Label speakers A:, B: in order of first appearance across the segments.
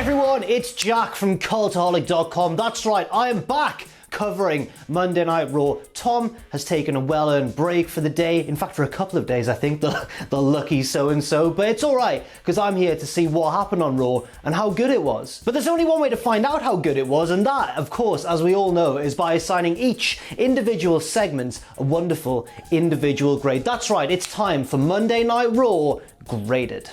A: everyone, it's Jack from Cultaholic.com. That's right, I am back covering Monday Night Raw. Tom has taken a well-earned break for the day. In fact, for a couple of days, I think, the lucky so-and-so. But it's all right, because I'm here to see what happened on Raw and how good it was. But there's only one way to find out how good it was, and that, of course, as we all know, is by assigning each individual segment a wonderful individual grade. That's right, it's time for Monday Night Raw Graded.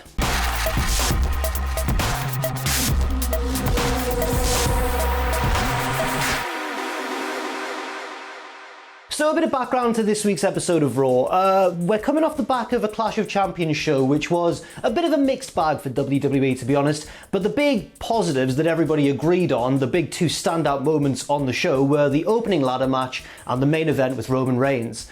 A: So a bit of background to this week's episode of Raw. We're coming off the back of a Clash of Champions show, which was a bit of a mixed bag for WWE, to be honest. But the big positives that everybody agreed on, the big two standout moments on the show, were the opening ladder match and the main event with Roman Reigns.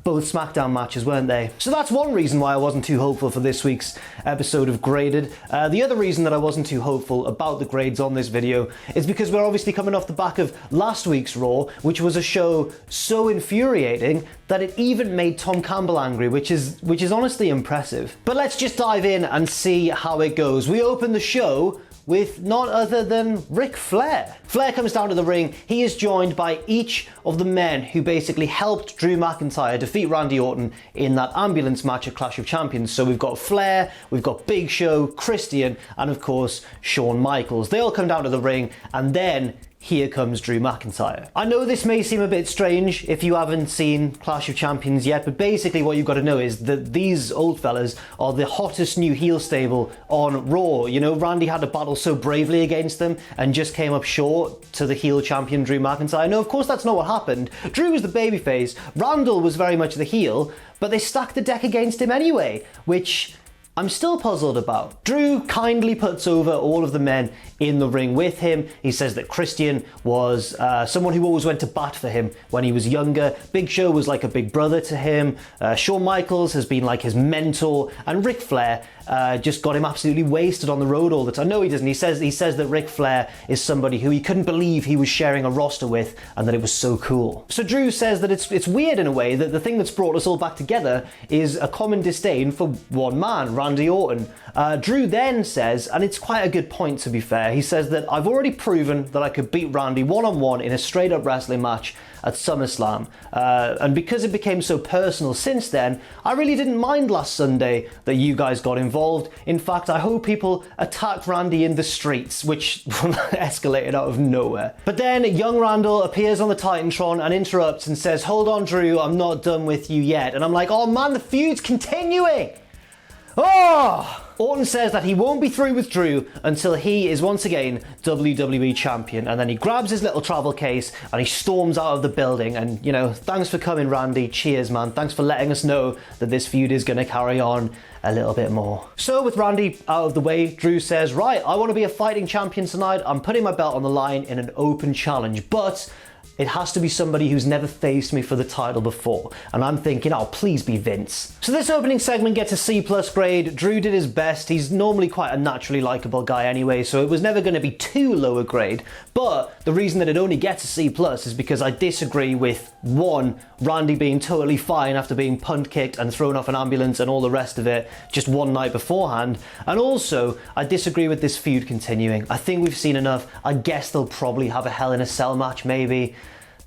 A: Both SmackDown matches, weren't they? So that's one reason why I wasn't too hopeful for this week's episode of Graded. The other reason that I wasn't too hopeful about the grades on this video is because we're obviously coming off the back of last week's Raw, which was a show so infuriating that it even made Tom Campbell angry, which is honestly impressive. But let's just dive in and see how it goes. We open the show with none other than Ric Flair. Flair comes down to the ring. He is joined by each of the men who basically helped Drew McIntyre defeat Randy Orton in that ambulance match at Clash of Champions. So we've got Flair, we've got Big Show, Christian, and of course, Shawn Michaels. They all come down to the ring, and then here comes Drew McIntyre. I know this may seem a bit strange if you haven't seen Clash of Champions yet, but basically what you've got to know is that these old fellas are the hottest new heel stable on Raw. You know, Randy had to battle so bravely against them and just came up short to the heel champion Drew McIntyre. No, of course that's not what happened. Drew was the babyface, Randall was very much the heel, but they stacked the deck against him anyway, which I'm still puzzled about. Drew kindly puts over all of the men in the ring with him. He says that Christian was someone who always went to bat for him when he was younger. Big Show was like a big brother to him. Shawn Michaels has been like his mentor, and Ric Flair just got him absolutely wasted on the road all the time. No, he doesn't. He says that Ric Flair is somebody who he couldn't believe he was sharing a roster with, and that it was so cool. So Drew says that it's weird in a way that the thing that's brought us all back together is a common disdain for one man, Randy Orton. Drew then says, and it's quite a good point to be fair, he says that I've already proven that I could beat Randy one-on-one in a straight-up wrestling match at SummerSlam. And because it became so personal since then, I really didn't mind last Sunday that you guys got involved. In fact, I hope people attacked Randy in the streets, which escalated out of nowhere. But then young Randall appears on the Titantron and interrupts and says, hold on, Drew, I'm not done with you yet. And I'm like, oh man, the feud's continuing. Oh! Orton says that he won't be through with Drew until he is once again WWE Champion, and then he grabs his little travel case and he storms out of the building. And, you know, thanks for coming, Randy. Cheers, man. Thanks for letting us know that this feud is going to carry on a little bit more. So with Randy out of the way, Drew says, right, I want to be a fighting champion tonight. I'm putting my belt on the line in an open challenge, but it has to be somebody who's never faced me for the title before. And I'm thinking, oh, please be Vince. So this opening segment gets a C+ grade. Drew did his best. He's normally quite a naturally likable guy anyway, so it was never going to be too low a grade. But the reason that it only gets a C+ is because I disagree with, one, Randy being totally fine after being punt kicked and thrown off an ambulance and all the rest of it just one night beforehand. And also, I disagree with this feud continuing. I think we've seen enough. I guess they'll probably have a Hell in a Cell match, maybe.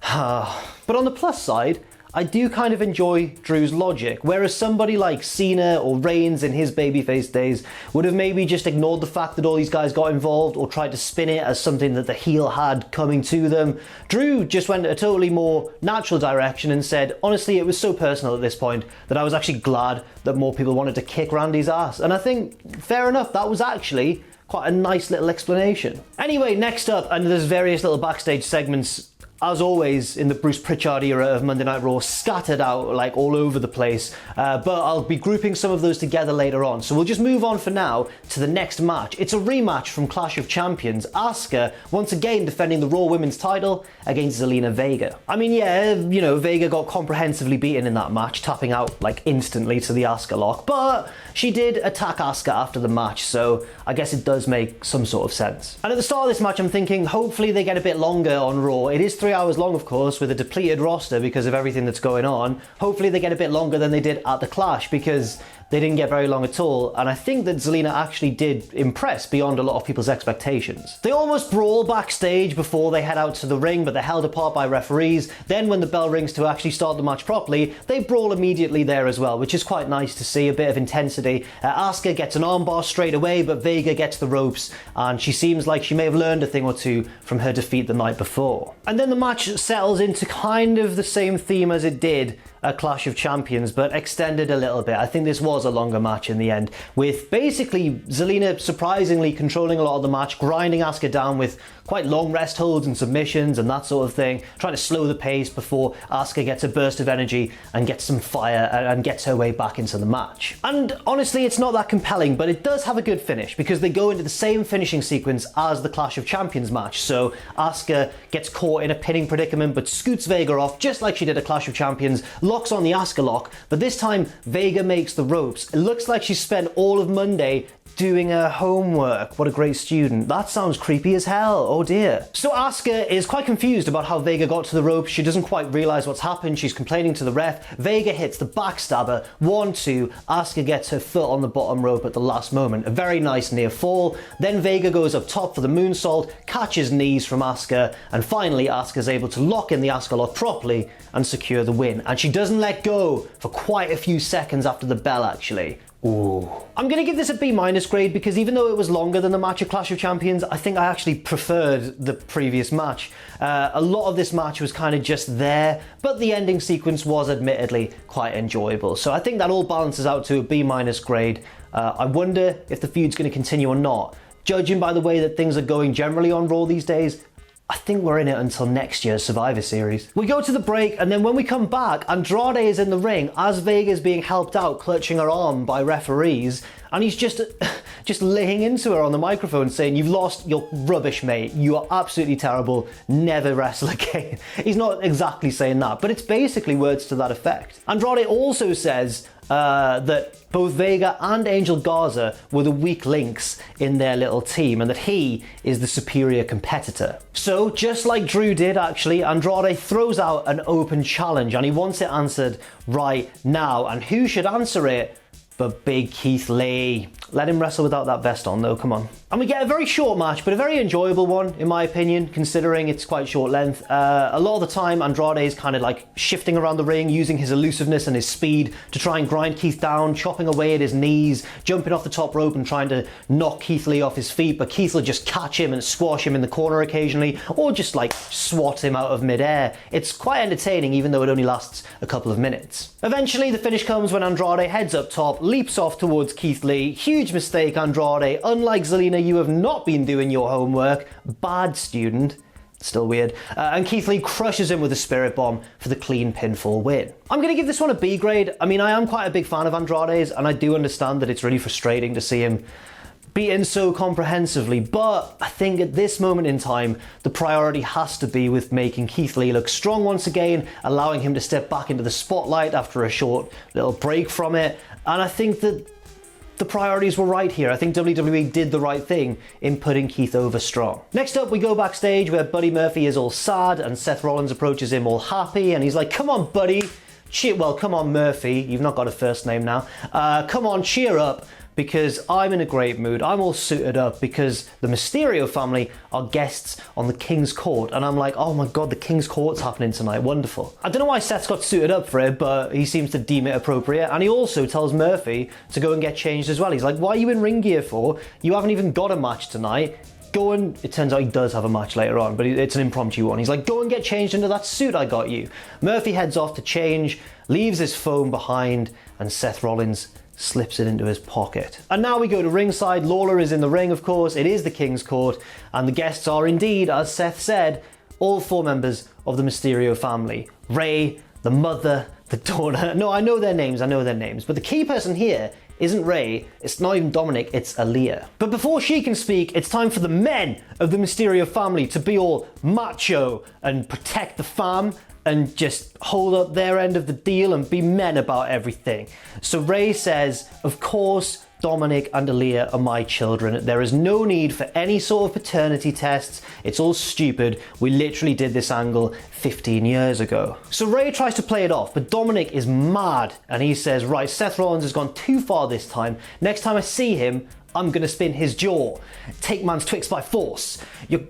A: But on the plus side, I do kind of enjoy Drew's logic, whereas somebody like Cena or Reigns in his babyface days would have maybe just ignored the fact that all these guys got involved or tried to spin it as something that the heel had coming to them. Drew just went a totally more natural direction and said, honestly, it was so personal at this point that I was actually glad that more people wanted to kick Randy's ass. And I think, fair enough, that was actually quite a nice little explanation. Anyway, next up, and there's various little backstage segments, as always, in the Bruce Pritchard era of Monday Night Raw, scattered out like all over the place, but I'll be grouping some of those together later on. So we'll just move on for now to the next match. It's a rematch from Clash of Champions. Asuka, once again defending the Raw Women's title against Zelina Vega. I mean, yeah, you know, Vega got comprehensively beaten in that match, tapping out like instantly to the Asuka lock, but she did attack Asuka after the match, so I guess it does make some sort of sense. And at the start of this match, I'm thinking hopefully they get a bit longer on Raw. It is 3 hours long, of course, with a depleted roster because of everything that's going on. Hopefully they get a bit longer than they did at the Clash, because they didn't get very long at all, and I think that Zelina actually did impress beyond a lot of people's expectations. They almost brawl backstage before they head out to the ring, but they're held apart by referees. Then when the bell rings to actually start the match properly, they brawl immediately there as well, which is quite nice to see, a bit of intensity. Asuka gets an armbar straight away, but Vega gets the ropes, and she seems like she may have learned a thing or two from her defeat the night before. And then the match settles into kind of the same theme as it did a Clash of Champions, but extended a little bit. I think this was a longer match in the end, with basically Zelina surprisingly controlling a lot of the match, grinding Asuka down with quite long rest holds and submissions and that sort of thing, trying to slow the pace before Asuka gets a burst of energy and gets some fire and gets her way back into the match. And honestly, it's not that compelling, but it does have a good finish because they go into the same finishing sequence as the Clash of Champions match. So Asuka gets caught in a pinning predicament but scoots Vega off just like she did at Clash of Champions, locks on the Asuka lock, but this time Vega makes the ropes. It looks like she spent all of Monday doing her homework. What a great student. That sounds creepy as hell. Oh dear. So Asuka is quite confused about how Vega got to the ropes. She doesn't quite realize what's happened. She's complaining to the ref. Vega hits the backstabber. 1-2. Asuka gets her foot on the bottom rope at the last moment. A very nice near fall. Then Vega goes up top for the moonsault, catches knees from Asuka, and finally Asuka's able to lock in the Asuka lock properly and secure the win. And she doesn't let go for quite a few seconds after the bell actually. Ooh. I'm going to give this a B- grade because even though it was longer than the match at Clash of Champions, I think I actually preferred the previous match. A lot of this match was kind of just there, but the ending sequence was admittedly quite enjoyable. So I think that all balances out to a B- grade. I wonder if the feud's going to continue or not. Judging by the way that things are going generally on Raw these days, I think we're in it until next year's Survivor Series. We go to the break, and then when we come back, Andrade is in the ring as Vega's being helped out, clutching her arm by referees, and he's just laying into her on the microphone saying, "You've lost, you're rubbish, mate. You are absolutely terrible. Never wrestle again." He's not exactly saying that, but it's basically words to that effect. Andrade also says that both Vega and Angel Garza were the weak links in their little team and that he is the superior competitor. So, just like Drew did actually, Andrade throws out an open challenge and he wants it answered right now. And who should answer it but Big Keith Lee? Let him wrestle without that vest on though, come on. And we get a very short match, but a very enjoyable one, in my opinion, considering it's quite short length. A lot of the time, Andrade is kind of like shifting around the ring, using his elusiveness and his speed to try and grind Keith down, chopping away at his knees, jumping off the top rope and trying to knock Keith Lee off his feet, but Keith will just catch him and squash him in the corner occasionally, or just like swat him out of midair. It's quite entertaining, even though it only lasts a couple of minutes. Eventually, the finish comes when Andrade heads up top, leaps off towards Keith Lee. Huge mistake, Andrade. Unlike Zelina, you have not been doing your homework. Bad student. Still weird. And Keith Lee crushes him with a spirit bomb for the clean pinfall win. I'm going to give this one a B grade. I mean, I am quite a big fan of Andrade's, and I do understand that it's really frustrating to see him beaten so comprehensively, but I think at this moment in time, the priority has to be with making Keith Lee look strong once again, allowing him to step back into the spotlight after a short little break from it, and I think that the priorities were right here. I think WWE did the right thing in putting Keith over strong. Next up, we go backstage where Buddy Murphy is all sad and Seth Rollins approaches him all happy and he's like, "Come on, buddy. Come on, Murphy. You've not got a first name now. Come on, cheer up, because I'm in a great mood. I'm all suited up because the Mysterio family are guests on the King's Court." And I'm like, oh my God, the King's Court's happening tonight. Wonderful. I don't know why Seth's got suited up for it, but he seems to deem it appropriate. And he also tells Murphy to go and get changed as well. He's like, "Why are you in ring gear for? You haven't even got a match tonight. Go and..." It turns out he does have a match later on, but it's an impromptu one. He's like, "Go and get changed into that suit I got you." Murphy heads off to change, leaves his phone behind, and Seth Rollins slips it into his pocket. And now we go to ringside. Lawler is in the ring, of course. It is the King's Court, and the guests are indeed, as Seth said, all 4 members of the Mysterio family. Ray, the mother, the daughter. No, I know their names, but the key person here isn't Ray, it's not even Dominik, it's Aalyah. But before she can speak, it's time for the men of the Mysterio family to be all macho and protect the fam. and just hold up their end of the deal and be men about everything. So Ray says, of course, Dominik and Aalyah are my children. There is no need for any sort of paternity tests. It's all stupid. We literally did this angle 15 years ago. So Ray tries to play it off, but Dominik is mad and he says, right, Seth Rollins has gone too far this time. Next time I see him, I'm gonna spin his jaw. Take man's Twix by force. You're...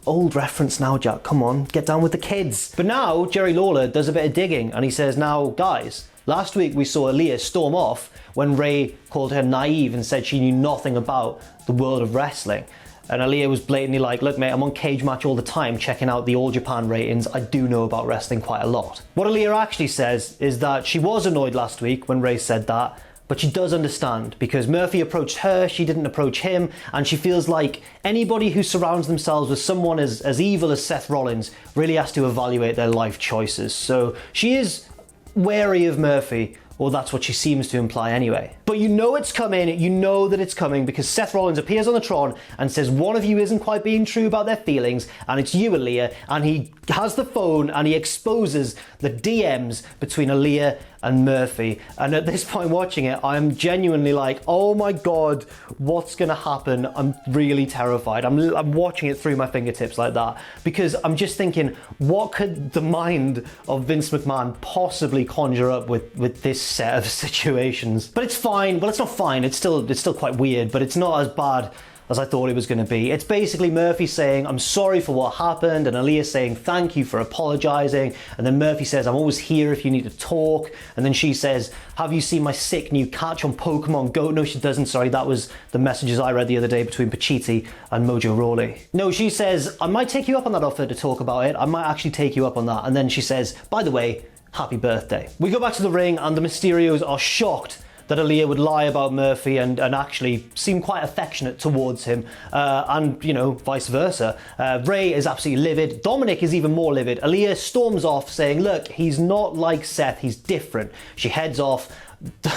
A: Old reference now, Jack, come on, get down with the kids. But now Jerry Lawler does a bit of digging and he says, now guys, last week we saw Aalyah storm off when Ray called her naive and said she knew nothing about the world of wrestling. And Aalyah was blatantly like, look mate, I'm on Cage Match all the time checking out the All Japan ratings. I do know about wrestling quite a lot. What Aalyah actually says is that she was annoyed last week when Ray said that, but she does understand because Murphy approached her, she didn't approach him, and she feels like anybody who surrounds themselves with someone as evil as Seth Rollins really has to evaluate their life choices. So she is wary of Murphy, or that's what she seems to imply anyway. But you know it's coming, you know that it's coming because Seth Rollins appears on the Tron and says one of you isn't quite being true about their feelings and it's you, Aalyah, and he has the phone and he exposes the DMs between Aalyah and Murphy. And at this point watching it, I'm genuinely like, oh my God, what's gonna happen? I'm really terrified. I'm watching it through my fingertips like that because I'm just thinking, what could the mind of Vince McMahon possibly conjure up with this set of situations? But it's fine. Well, it's not fine. It's still quite weird, but it's not as bad as I thought it was going to be. It's basically Murphy saying, I'm sorry for what happened, and Aalyah saying, thank you for apologizing, and then Murphy says, I'm always here if you need to talk, and then she says, have you seen my sick new catch on Pokemon Go? No, she doesn't, sorry, that was the messages I read the other day between Pacitti and Mojo Rawley. No, she says, I might take you up on that offer to talk about it, I might actually take you up on that, and then she says, by the way, happy birthday. We go back to the ring, and the Mysterios are shocked that Aalyah would lie about Murphy and actually seem quite affectionate towards him, and, you know, vice versa. Ray is absolutely livid. Dominik is even more livid. Aalyah storms off saying, look, he's not like Seth, he's different. She heads off.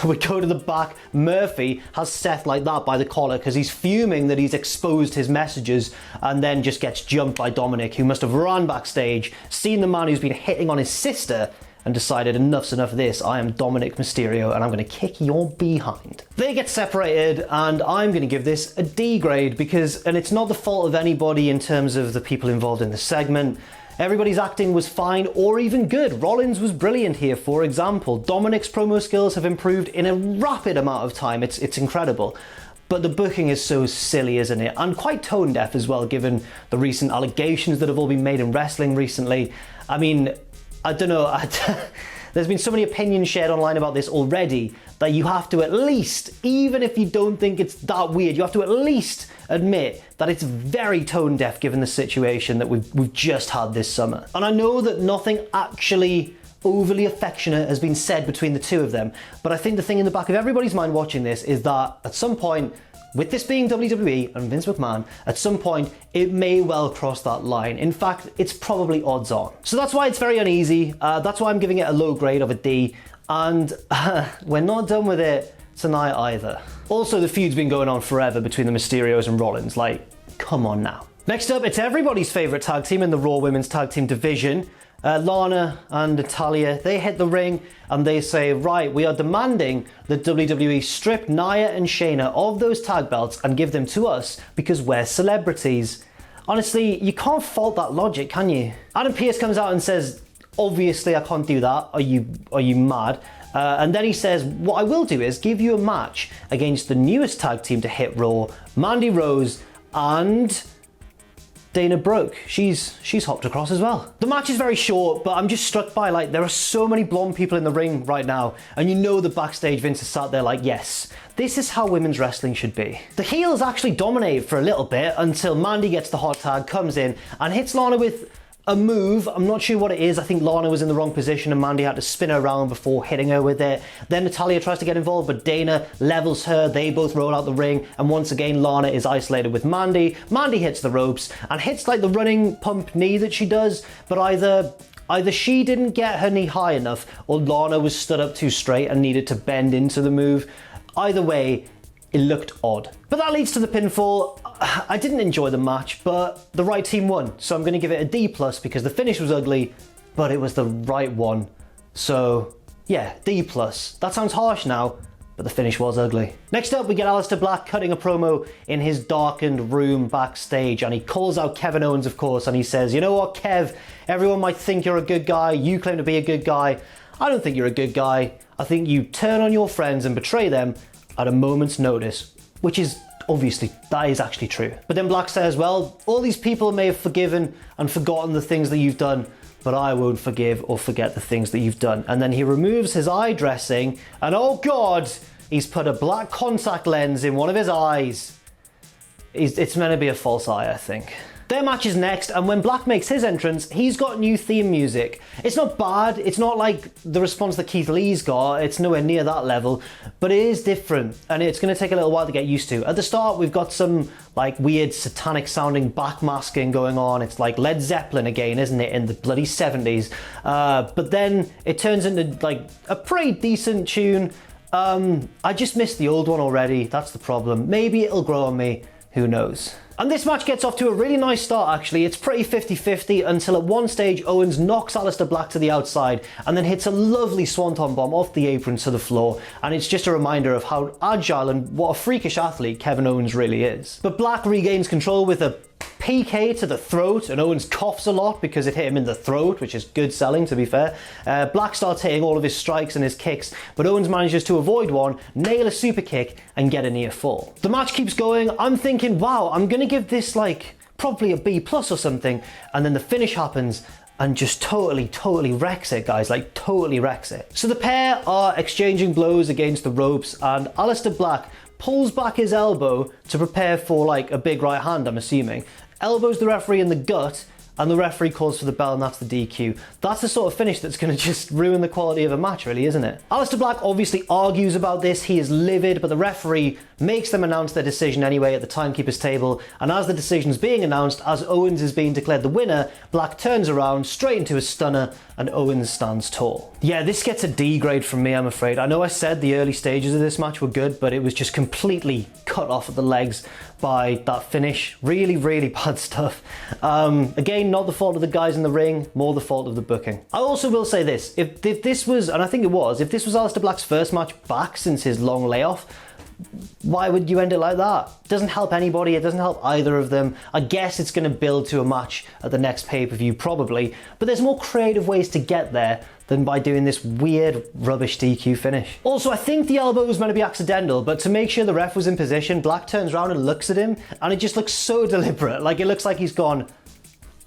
A: We go to the back. Murphy has Seth like that by the collar because he's fuming that he's exposed his messages, and then just gets jumped by Dominik, who must have run backstage, seen the man who's been hitting on his sister, and decided enough's enough of this. I am Dominik Mysterio and I'm going to kick your behind. They get separated and I'm going to give this a D grade because, and it's not the fault of anybody in terms of the people involved in the segment. Everybody's acting was fine or even good. Rollins was brilliant here, for example. Dominik's promo skills have improved in a rapid amount of time. It's incredible. But the booking is so silly, isn't it? And quite tone deaf as well, given the recent allegations that have all been made in wrestling recently. I mean, I don't know, there's been so many opinions shared online about this already that you have to at least, even if you don't think it's that weird, you have to at least admit that it's very tone deaf given the situation that we've just had this summer. And I know that nothing actually overly affectionate has been said between the two of them, but I think the thing in the back of everybody's mind watching this is that at some point, with this being WWE and Vince McMahon, at some point, it may well cross that line. In fact, it's probably odds on. So that's why it's very uneasy. That's why I'm giving it a low grade of a D. And we're not done with it tonight either. Also, the feud's been going on forever between the Mysterios and Rollins. Like, come on now. Next up, it's everybody's favorite tag team in the Raw Women's Tag Team division. Lana and Natalya, they hit the ring and they say, right, we are demanding that WWE strip Nia and Shayna of those tag belts and give them to us because we're celebrities. Honestly, you can't fault that logic, can you? Adam Pearce comes out and says, obviously I can't do that. Are you mad? And then he says, what I will do is give you a match against the newest tag team to hit Raw, Mandy Rose and Dana Brooke. She's hopped across as well. The match is very short, but I'm just struck by, like, there are so many blonde people in the ring right now, and you know that backstage Vince is sat there like, yes, this is how women's wrestling should be. The heels actually dominate for a little bit until Mandy gets the hot tag, comes in, and hits Lana with a move. I'm not sure what it is. I think Lana was in the wrong position and Mandy had to spin her around before hitting her with it. Then Natalya tries to get involved, but Dana levels her. They both roll out the ring, and once again Lana is isolated with Mandy. Mandy hits the ropes and hits like the running pump knee that she does, but either she didn't get her knee high enough or Lana was stood up too straight and needed to bend into the move. Either way, it looked odd. But that leads to the pinfall. I didn't enjoy the match, but the right team won, so I'm going to give it a D+ because the finish was ugly, but it was the right one. So yeah, D+. That sounds harsh now, but the finish was ugly. Next up, we get Aleister Black cutting a promo in his darkened room backstage, and he calls out Kevin Owens, of course, and he says, you know what, Kev, everyone might think you're a good guy, you claim to be a good guy. I don't think you're a good guy. I think you turn on your friends and betray them at a moment's notice, which is obviously, that is actually true. But then Black says, well, all these people may have forgiven and forgotten the things that you've done, but I won't forgive or forget the things that you've done. And then he removes his eye dressing, and oh God, he's put a black contact lens in one of his eyes. It's meant to be a false eye, I think. Their match is next, and when Black makes his entrance, he's got new theme music. It's not bad, it's not like the response that Keith Lee's got, it's nowhere near that level, but it is different, and it's going to take a little while to get used to. At the start, we've got some like weird satanic sounding backmasking going on. It's like Led Zeppelin again, isn't it, in the bloody 70s. But then it turns into like a pretty decent tune. I just missed the old one already, that's the problem. Maybe it'll grow on me, who knows. And this match gets off to a really nice start actually. It's pretty 50-50 until at one stage Owens knocks Aleister Black to the outside and then hits a lovely swanton bomb off the apron to the floor, and it's just a reminder of how agile and what a freakish athlete Kevin Owens really is. But Black regains control with a PK to the throat, and Owens coughs a lot because it hit him in the throat, which is good selling to be fair. Black starts hitting all of his strikes and his kicks, but Owens manages to avoid one, nail a super kick and get a near fall. The match keeps going. I'm thinking, wow, I'm gonna give this like probably a B+ or something, and then the finish happens and just totally wrecks it, guys, like totally wrecks it. So the pair are exchanging blows against the ropes, and Aleister Black pulls back his elbow to prepare for like a big right hand, I'm assuming. Elbows the referee in the gut, and the referee calls for the bell, and that's the DQ. That's the sort of finish that's going to just ruin the quality of a match, really, isn't it? Aleister Black obviously argues about this. He is livid, but the referee makes them announce their decision anyway at the timekeeper's table, and as the decision's being announced, as Owens is being declared the winner, Black turns around straight into a stunner, and Owens stands tall. Yeah, this gets a D grade from me, I'm afraid. I know I said the early stages of this match were good, but it was just completely cut off at the legs by that finish. Really bad stuff. Again, not the fault of the guys in the ring, more the fault of the booking. I also will say this, if this was, and I think it was, if this was Aleister Black's first match back since his long layoff, why would you end it like that? It doesn't help anybody, it doesn't help either of them. I guess it's going to build to a match at the next pay-per-view probably, but there's more creative ways to get there than by doing this weird rubbish DQ finish. Also, I think the elbow was meant to be accidental, but to make sure the ref was in position, Black turns around and looks at him, and it just looks so deliberate. Like, it looks like he's gone,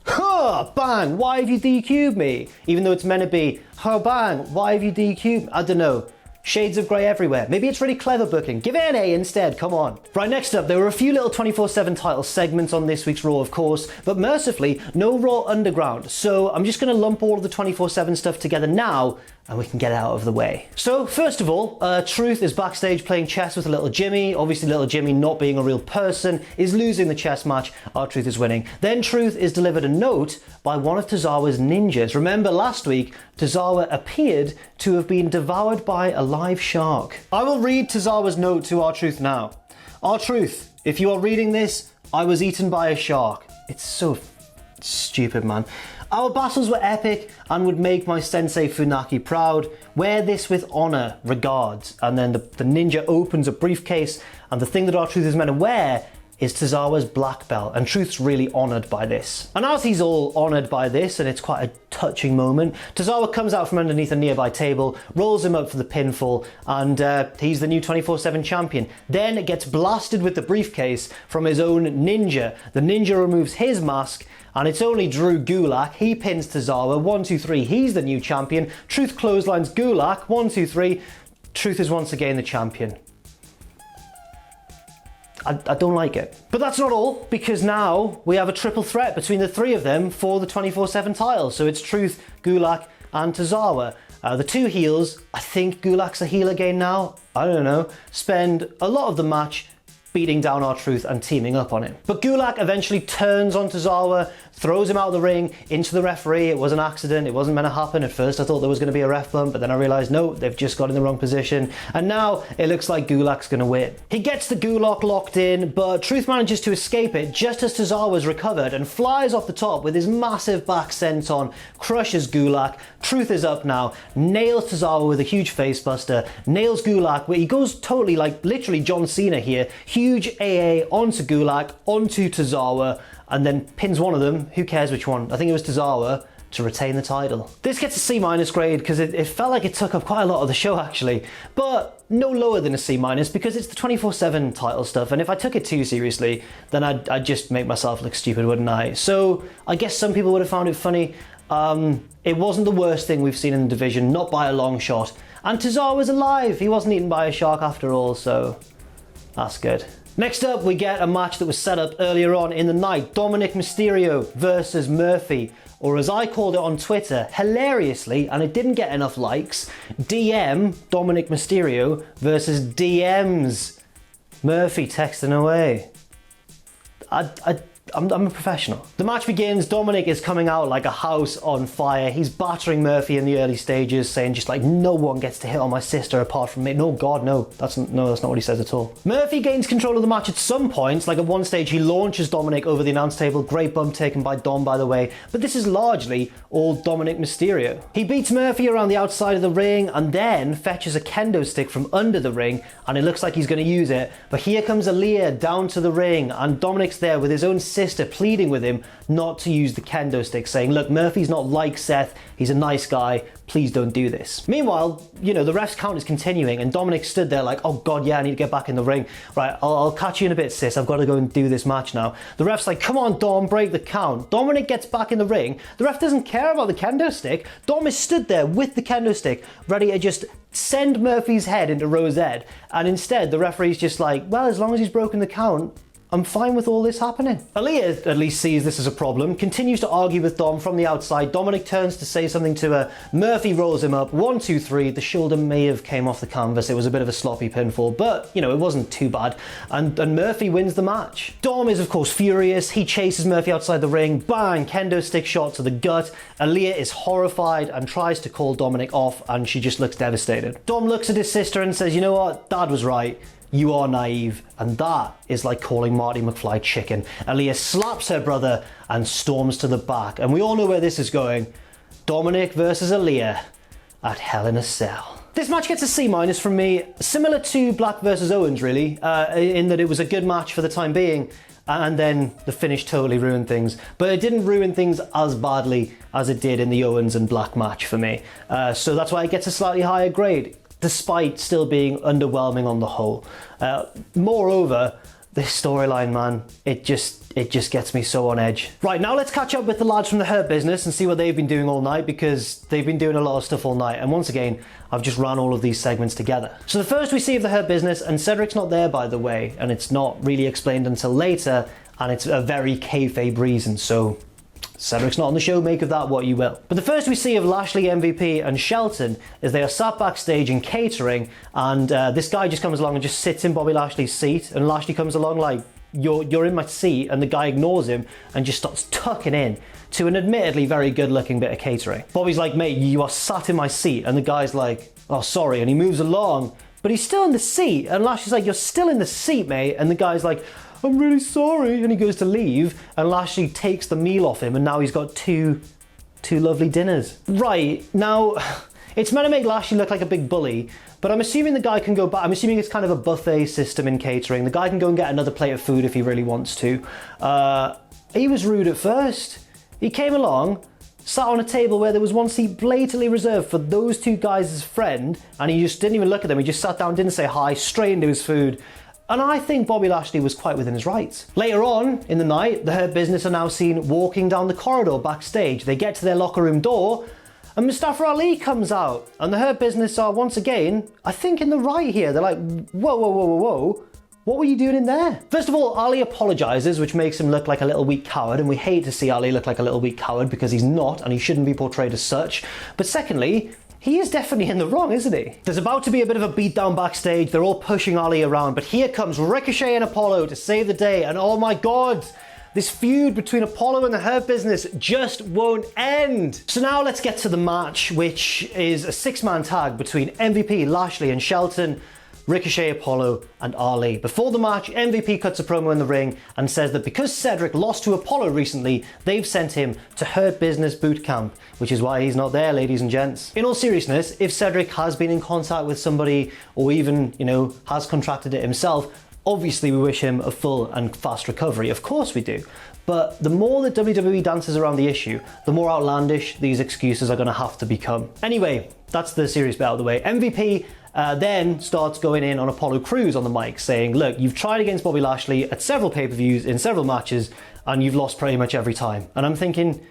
A: huh, bang, why have you DQ'd me? Even though it's meant to be, huh, bang, why have you DQ'd me? I don't know. Shades of grey everywhere. Maybe it's really clever booking. Give it an A instead, come on. Right, next up, there were a few little 24/7 title segments on this week's Raw, of course, but mercifully, no Raw Underground. So I'm just gonna lump all of the 24/7 stuff together now, and we can get it out of the way. So first of all, Truth is backstage playing chess with little Jimmy. Obviously little Jimmy, not being a real person, is losing the chess match. R-Truth is winning. Then Truth is delivered a note by one of Tozawa's ninjas. Remember last week, Tozawa appeared to have been devoured by a live shark. I will read Tozawa's note to R-Truth now. R-Truth, if you are reading this, I was eaten by a shark. It's so stupid, man. Our battles were epic and would make my sensei Funaki proud. Wear this with honor, regards. And then the ninja opens a briefcase, and the thing that R-Truth is meant to wear is Tozawa's black belt, and Truth's really honoured by this. And as he's all honoured by this, and it's quite a touching moment, Tozawa comes out from underneath a nearby table, rolls him up for the pinfall, and he's the new 24/7 champion. Then gets blasted with the briefcase from his own ninja. The ninja removes his mask, and it's only Drew Gulak. He pins Tozawa, 1, 2, 3, he's the new champion. Truth clotheslines Gulak, 1, 2, 3, Truth is once again the champion. I don't like it. But that's not all, because now we have a triple threat between the three of them for the 24/7 title. So it's Truth, Gulak, and Tozawa. The two heels, I think Gulak's a heel again now, I don't know, spend a lot of the match beating down R-Truth and teaming up on him. But Gulak eventually turns on Tozawa, throws him out of the ring into the referee. It was an accident. It wasn't meant to happen. At first I thought there was going to be a ref bump, but then I realised no, they've just got in the wrong position. And now it looks like Gulak's going to win. He gets the Gulak locked in, but Truth manages to escape it just as Tozawa's recovered and flies off the top with his massive back senton, crushes Gulak. Truth is up now, nails Tozawa with a huge face buster, nails Gulak, where he goes totally like literally John Cena here. Huge AA onto Gulak, onto Tozawa, and then pins one of them, who cares which one, I think it was Tozawa, to retain the title. This gets a C- grade because it felt like it took up quite a lot of the show actually, but no lower than a C- because it's the 24/7 title stuff, and if I took it too seriously, then I'd just make myself look stupid, wouldn't I? So I guess some people would have found it funny. It wasn't the worst thing we've seen in the division, not by a long shot. And Tozawa was alive, he wasn't eaten by a shark after all, so that's good. Next up, we get a match that was set up earlier on in the night. Dominik Mysterio versus Murphy, or as I called it on Twitter, hilariously, and it didn't get enough likes, DM Dominik Mysterio versus DMs Murphy texting away. I'm a professional. The match begins, Dominik is coming out like a house on fire. He's battering Murphy in the early stages, saying just like, no one gets to hit on my sister apart from me. No, God, no. That's not what he says at all. Murphy gains control of the match at some points, like at one stage he launches Dominik over the announce table. Great bump taken by Dom, by the way. But this is largely all Dominik Mysterio. He beats Murphy around the outside of the ring and then fetches a kendo stick from under the ring, and it looks like he's going to use it. But here comes Aalyah down to the ring, and Dominik's there with his own sister pleading with him not to use the kendo stick, saying, look, Murphy's not like Seth, he's a nice guy, please don't do this. Meanwhile, you know, the ref's count is continuing and Dominik stood there like, oh God, yeah, I need to get back in the ring. Right, I'll catch you in a bit, sis, I've got to go and do this match now. The ref's like, come on, Dom, break the count. Dominik gets back in the ring. The ref doesn't care about the kendo stick. Dom is stood there with the kendo stick, ready to just send Murphy's head into Roode, and instead the referee's just like, well, as long as he's broken the count, I'm fine with all this happening. Aalyah at least sees this as a problem, continues to argue with Dom from the outside. Dominik turns to say something to her. Murphy rolls him up, 1, 2, 3. The shoulder may have came off the canvas. It was a bit of a sloppy pinfall, but you know, it wasn't too bad. And Murphy wins the match. Dom is of course furious. He chases Murphy outside the ring. Bang, kendo stick shot to the gut. Aalyah is horrified and tries to call Dominik off, and she just looks devastated. Dom looks at his sister and says, you know what, Dad was right. You are naive, and that is like calling Marty McFly chicken. Aalyah slaps her brother and storms to the back, and we all know where this is going. Dominik versus Aalyah at Hell in a Cell. This match gets a C- from me, similar to Black versus Owens really, in that it was a good match for the time being, and then the finish totally ruined things. But it didn't ruin things as badly as it did in the Owens and Black match for me. So that's why it gets a slightly higher grade, despite still being underwhelming on the whole. Moreover, this storyline, man, it just gets me so on edge. Right, now let's catch up with the lads from the Hurt Business and see what they've been doing all night, because they've been doing a lot of stuff all night, and once again, I've just ran all of these segments together. So the first we see of the Hurt Business, and Cedric's not there by the way, and it's not really explained until later, and it's a very kayfabe reason, so Cedric's not on the show, make of that what you will. But the first we see of Lashley, MVP and Shelton is they are sat backstage in catering, and this guy just comes along and just sits in Bobby Lashley's seat, and Lashley comes along like, you're in my seat, and the guy ignores him and just starts tucking in to an admittedly very good looking bit of catering. Bobby's like, mate, you are sat in my seat, and the guy's like, oh sorry, and he moves along, but he's still in the seat, and Lashley's like, you're still in the seat, mate, and the guy's like, I'm really sorry, and he goes to leave, and Lashley takes the meal off him, and now he's got two lovely dinners. Right, now, it's meant to make Lashley look like a big bully, but I'm assuming the guy can go back. I'm assuming it's kind of a buffet system in catering. The guy can go and get another plate of food if he really wants to. He was rude at first. He came along, sat on a table where there was one seat blatantly reserved for those two guys' friend, and he just didn't even look at them. He just sat down, didn't say hi, straight into his food. And I think Bobby Lashley was quite within his rights. Later on in the night, the Hurt Business are now seen walking down the corridor backstage. They get to their locker room door, and Mustafa Ali comes out. And the Hurt Business are once again, I think, in the right here. They're like, whoa, whoa, whoa, whoa, whoa. What were you doing in there? First of all, Ali apologises, which makes him look like a little weak coward, and we hate to see Ali look like a little weak coward because he's not, and he shouldn't be portrayed as such. But secondly, he is definitely in the wrong, isn't he? There's about to be a bit of a beatdown backstage. They're all pushing Aalyah around, but here comes Ricochet and Apollo to save the day. And oh my God, this feud between Apollo and the Hurt Business just won't end. So now let's get to the match, which is a 6-man tag between MVP, Lashley and Shelton, Ricochet, Apollo, and Ali. Before the match, MVP cuts a promo in the ring and says that because Cedric lost to Apollo recently, they've sent him to Hurt Business boot camp, which is why he's not there, ladies and gents. In all seriousness, if Cedric has been in contact with somebody or even, has contracted it himself, obviously we wish him a full and fast recovery. Of course we do. But the more that WWE dances around the issue, the more outlandish these excuses are going to have to become. Anyway, that's the serious bit out of the way. MVP then starts going in on Apollo Crews on the mic, saying, look, you've tried against Bobby Lashley at several pay-per-views in several matches, and you've lost pretty much every time. And I'm thinking,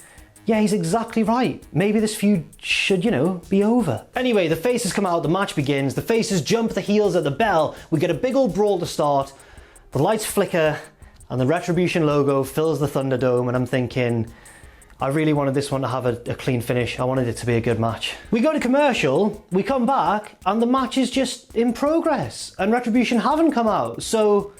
A: yeah, he's exactly right. Maybe this feud should, be over. Anyway, the faces come out, the match begins, the faces jump the heels at the bell, we get a big old brawl to start, the lights flicker, and the Retribution logo fills the Thunderdome, and I'm thinking, I really wanted this one to have a clean finish. I wanted it to be a good match. We go to commercial, we come back, and the match is just in progress, and Retribution haven't come out. So,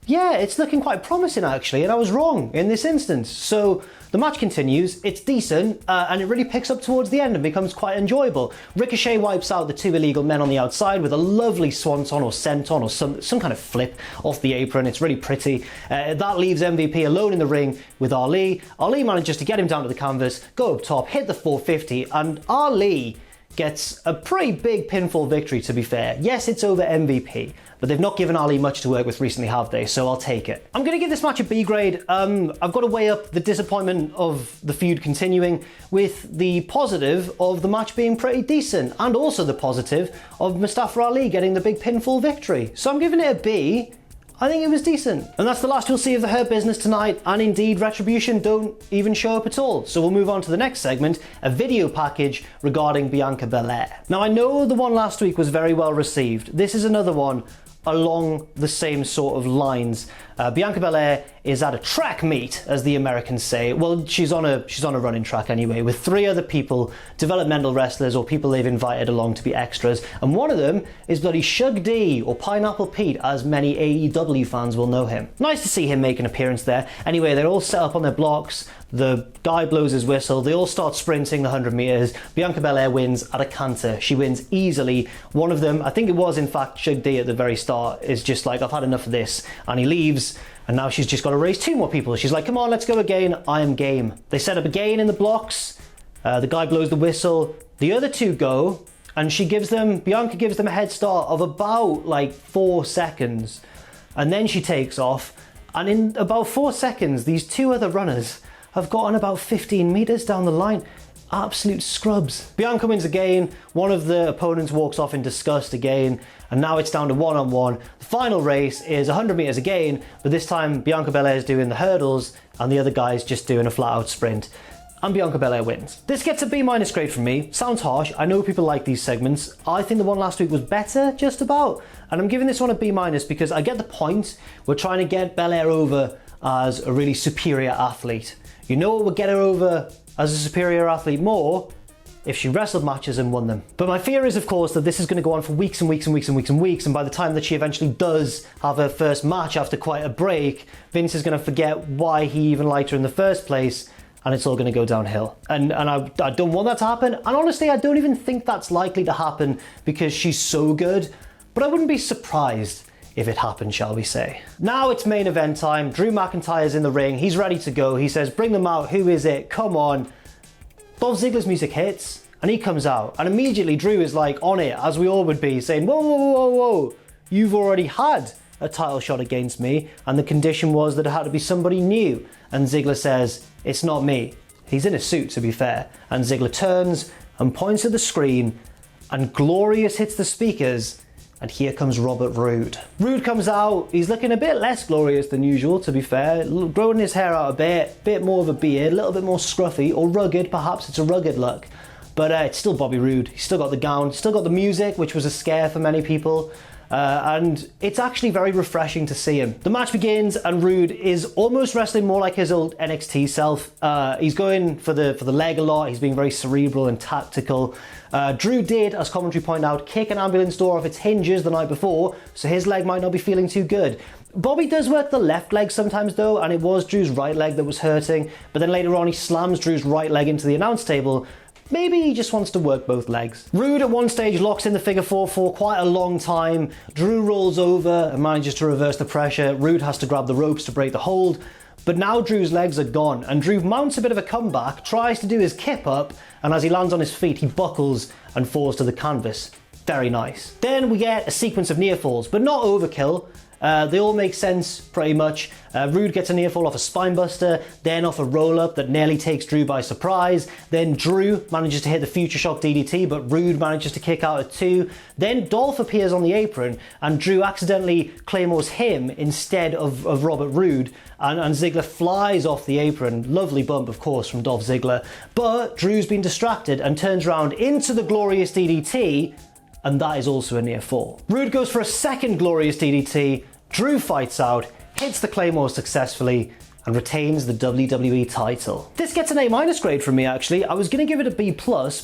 A: yeah, it's looking quite promising actually, and I was wrong in this instance. So, the match continues, it's decent, and it really picks up towards the end and becomes quite enjoyable. Ricochet wipes out the 2 illegal men on the outside with a lovely swanton or senton or some kind of flip off the apron. It's really pretty. That leaves MVP alone in the ring with Ali. Ali manages to get him down to the canvas, go up top, hit the 450, and Ali gets a pretty big pinfall victory, to be fair. Yes, it's over MVP, but they've not given Ali much to work with recently, have they? So I'll take it. I'm going to give this match a B grade. I've got to weigh up the disappointment of the feud continuing with the positive of the match being pretty decent, and also the positive of Mustafa Ali getting the big pinfall victory. So I'm giving it a B. I think it was decent. And that's the last we'll see of the Hurt Business tonight, and indeed Retribution don't even show up at all. So we'll move on to the next segment, a video package regarding Bianca Belair. Now I know the one last week was very well received. This is another one along the same sort of lines. Bianca Belair is at a track meet, as the Americans say. Well, she's on a running track anyway, with 3 other people, developmental wrestlers or people they've invited along to be extras, and one of them is bloody Shug D, or Pineapple Pete, as many AEW fans will know him. Nice to see him make an appearance there. Anyway, they're all set up on their blocks, the guy blows his whistle, they all start sprinting the 100 meters. Bianca Belair wins at a canter. She wins easily. One of them, I think it was in fact Shug D at the very start, is just like, I've had enough of this, and he leaves. And now she's just got to raise 2 more people. She's like, come on, let's go again. I am game. They set up again in the blocks. The guy blows the whistle. The other 2 go, and Bianca gives them a head start of about like 4 seconds. And then she takes off. And in about 4 seconds, these 2 other runners have gotten about 15 meters down the line. Absolute scrubs. Bianca wins again. One of the opponents walks off in disgust again, and now it's down to 1-on-1. The final race is 100 meters again, but this time Bianca Belair is doing the hurdles and the other guy's just doing a flat out sprint. And Bianca Belair wins. This gets a B- grade from me. Sounds harsh. I know people like these segments. I think the one last week was better, just about. And I'm giving this one a B- because I get the point. We're trying to get Belair over as a really superior athlete. You know what would get her over as a superior athlete more? If she wrestled matches and won them. But my fear is, of course, that this is going to go on for weeks and weeks and weeks and weeks and weeks, and by the time that she eventually does have her first match after quite a break, Vince is going to forget why he even liked her in the first place, and it's all going to go downhill. And I don't want that to happen, and honestly, I don't even think that's likely to happen because she's so good, but I wouldn't be surprised if it happened, shall we say. Now it's main event time. Drew McIntyre's in the ring. He's ready to go. He says, bring them out. Who is it? Come on. Dolph Ziggler's music hits, and he comes out. And immediately Drew is like on it, as we all would be, saying, whoa, whoa, whoa, whoa. You've already had a title shot against me, and the condition was that it had to be somebody new. And Ziggler says, it's not me. He's in a suit, to be fair. And Ziggler turns and points at the screen, and Glorious hits the speakers, and here comes Robert Roode. Roode comes out, he's looking a bit less glorious than usual, to be fair, growing his hair out a bit more of a beard, a little bit more scruffy, or rugged, perhaps it's a rugged look. But it's still Bobby Roode. He's still got the gown, still got the music, which was a scare for many people. and it's actually very refreshing to see him. The match begins and Roode is almost wrestling more like his old NXT self. He's going for the leg a lot, he's being very cerebral and tactical. Drew did, as commentary pointed out, kick an ambulance door off its hinges the night before, so his leg might not be feeling too good. Bobby does work the left leg sometimes though, and it was Drew's right leg that was hurting, but then later on he slams Drew's right leg into the announce table. Maybe he just wants to work both legs. Roode at one stage locks in the figure four for quite a long time. Drew rolls over and manages to reverse the pressure. Roode has to grab the ropes to break the hold, but now Drew's legs are gone, and Drew mounts a bit of a comeback, tries to do his kip up, and as he lands on his feet, he buckles and falls to the canvas. Very nice. Then we get a sequence of near falls, but not overkill. They all make sense pretty much. Roode gets a near fall off a spinebuster, then off a roll up that nearly takes Drew by surprise. Then Drew manages to hit the Future Shock DDT, but Roode manages to kick out at 2. Then Dolph appears on the apron and Drew accidentally claymores him instead of Robert Roode, and Ziggler flies off the apron. Lovely bump, of course, from Dolph Ziggler. But Drew's been distracted and turns around into the Glorious DDT, and that is also a near fall. Roode goes for a second Glorious DDT. Drew fights out, hits the Claymore successfully, and retains the WWE title. This gets an A- grade from me actually. I was going to give it a B+,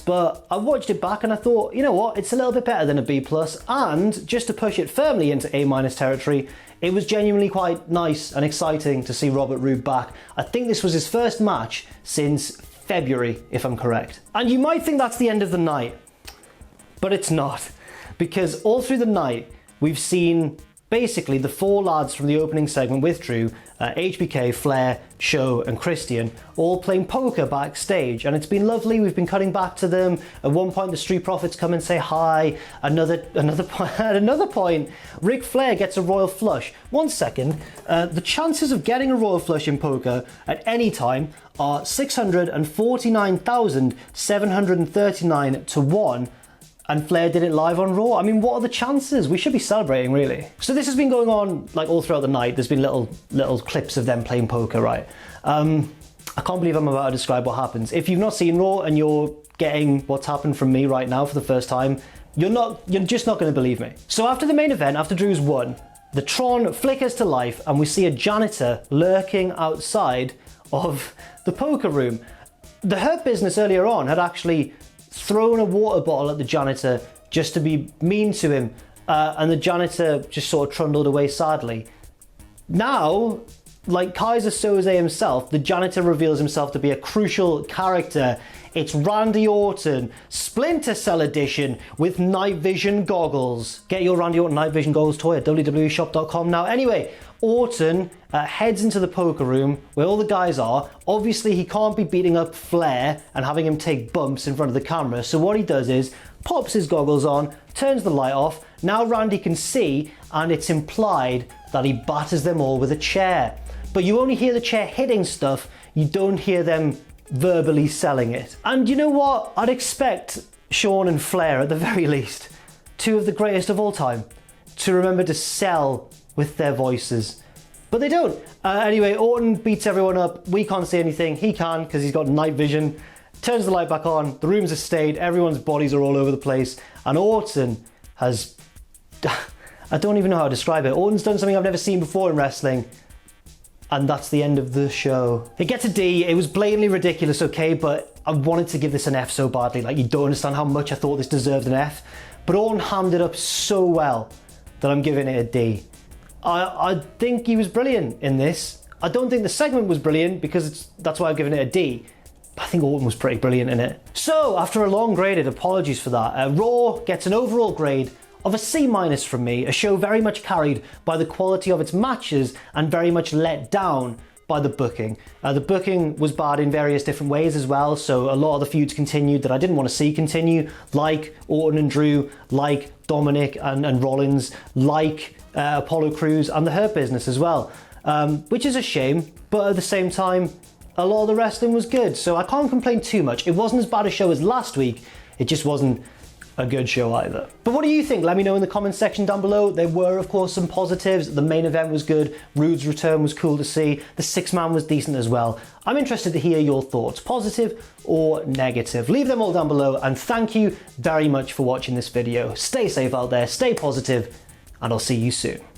A: but I watched it back and I thought, you know what, it's a little bit better than a B+, and just to push it firmly into A- territory, it was genuinely quite nice and exciting to see Robert Roode back. I think this was his first match since February, if I'm correct. And you might think that's the end of the night, but it's not, because all through the night, we've seen basically the 4 lads from the opening segment with Drew, HBK, Flair, Show and Christian, all playing poker backstage, and it's been lovely. We've been cutting back to them. At one point the Street Profits come and say hi. At another point, Ric Flair gets a royal flush. 1 second, the chances of getting a royal flush in poker at any time are 649,739 to 1. And Flair did it live on Raw. I mean, what are the chances? We should be celebrating, really. So this has been going on like all throughout the night. There's been little clips of them playing poker, right? I can't believe I'm about to describe what happens. If you've not seen Raw and you're getting what's happened from me right now for the first time, you're just not going to believe me. So after the main event, after Drew's won, the Tron flickers to life and we see a janitor lurking outside of the poker room. The Hurt Business earlier on had actually thrown a water bottle at the janitor just to be mean to him, and the janitor just sort of trundled away sadly. Now, like Kaiser Soze himself, the janitor reveals himself to be a crucial character. It's Randy Orton, Splinter Cell edition with night vision goggles. Get your Randy Orton night vision goggles toy at www.shop.com now. Anyway, Orton heads into the poker room where all the guys are. Obviously, he can't be beating up Flair and having him take bumps in front of the camera. So what he does is pops his goggles on, turns the light off. Now Randy can see, and it's implied that he batters them all with a chair. But you only hear the chair hitting stuff. You don't hear them verbally selling it. And you know what? I'd expect Shawn and Flair, at the very least, 2 of the greatest of all time, to remember to sell with their voices. But they don't. Anyway, Orton beats everyone up. We can't see anything. He can because he's got night vision. Turns the light back on. The room's a state. Everyone's bodies are all over the place. And Orton has... I don't even know how to describe it. Orton's done something I've never seen before in wrestling. And that's the end of the show. It gets a D. It was blatantly ridiculous, okay, but I wanted to give this an F so badly. Like, you don't understand how much I thought this deserved an F. But Orton hammed it up so well that I'm giving it a D. I think he was brilliant in this. I don't think the segment was brilliant because that's why I've given it a D. But I think Orton was pretty brilliant in it. So, after a long graded, apologies for that, Raw gets an overall grade of a C- from me, a show very much carried by the quality of its matches and very much let down by the booking. The booking was bad in various different ways as well, so a lot of the feuds continued that I didn't want to see continue, like Orton and Drew, like Dominik and Rollins, like Apollo Crews and the Hurt Business as well, which is a shame, but at the same time, a lot of the wrestling was good, so I can't complain too much. It wasn't as bad a show as last week, it just wasn't a good show either. But what do you think? Let me know in the comments section down below. There were, of course, some positives. The main event was good. Roode's return was cool to see. The 6-man was decent as well. I'm interested to hear your thoughts, positive or negative. Leave them all down below, and thank you very much for watching this video. Stay safe out there, stay positive, and I'll see you soon.